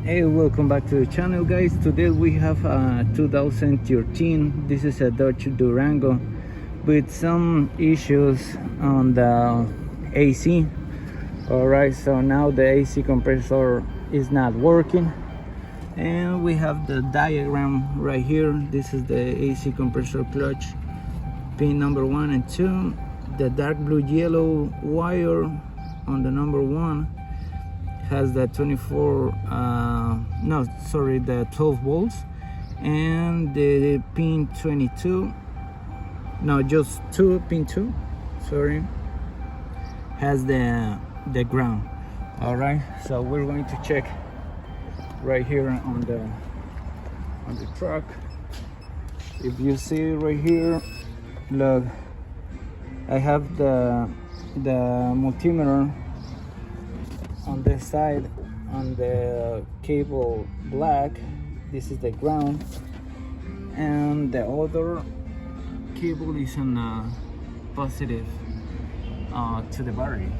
Hey, welcome back to the channel, guys. Today we have a 2013. This is a Dodge Durango with some issues on the AC. Alright, so now the AC compressor is not working, and we have the diagram right here. This is the AC compressor clutch, pin number 1 and 2. The dark blue yellow wire on the number 1 has the 12 volts, and the pin 22, no, just pin 2, sorry, has the ground. All right, so we're going to check right here on the truck. If you see right here, look, I have the multimeter on this side, on the cable black. This is the ground, and the other cable is on positive to the battery.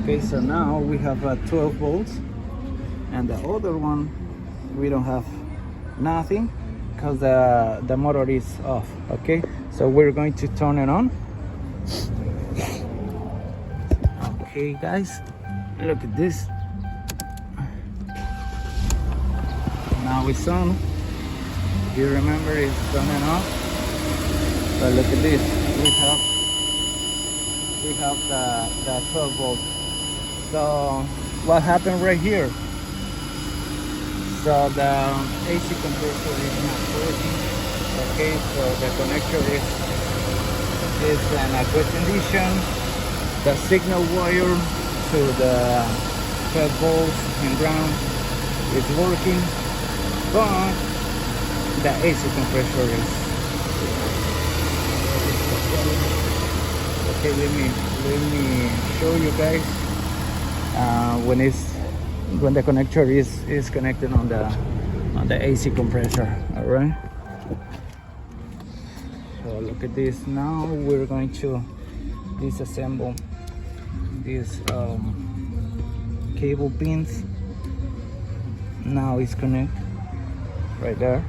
Okay, so now we have 12 volts, and the other one we don't have nothing because the motor is off. Okay, so we're going to turn it on. Okay, guys, look at this. Now it's on. You remember it's turning off. But look at this. We have the 12 volts. So what happened right here? So the AC compressor is not working. Okay, so the connector is in a good condition. The signal wire to the 12 volts and ground is working, but the AC compressor is okay. Let me show you guys when the connector is connected on the AC compressor. All right, so look at this. Now we're going to disassemble these cable pins. Now it's connected right there.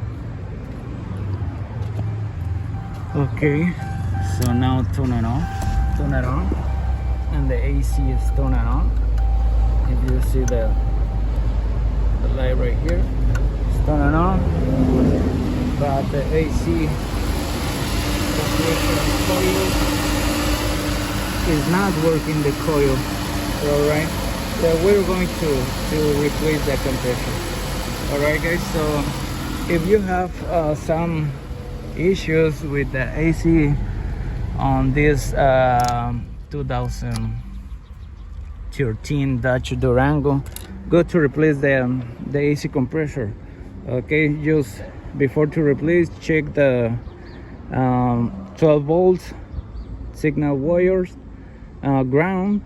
Okay, so now turn it on, and the AC is turned on. If you see the light right here, it's turned on, but the AC coil is not working, the coil. All right, so we're going to replace the compressor. All right, guys, so if you have some issues with the AC on this 2013 Dodge Durango, go to replace the AC compressor. Okay, just before to replace, check the 12 volts signal wires, ground,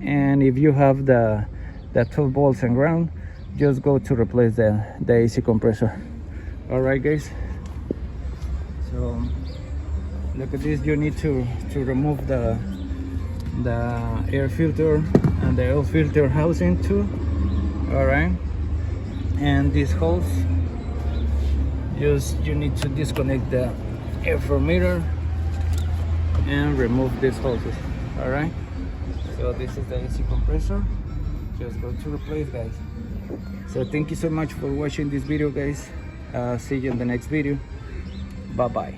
and if you have the 12 volts and ground, just go to replace the AC compressor. All right, guys, so look at this. You need to remove the air filter and the oil filter housing too. All right, and these holes, you need to disconnect the air flow meter and remove these hoses. All right, so this is the AC compressor. Just go to replace, guys. So thank you so much for watching this video, guys. See you in the next video. Bye bye.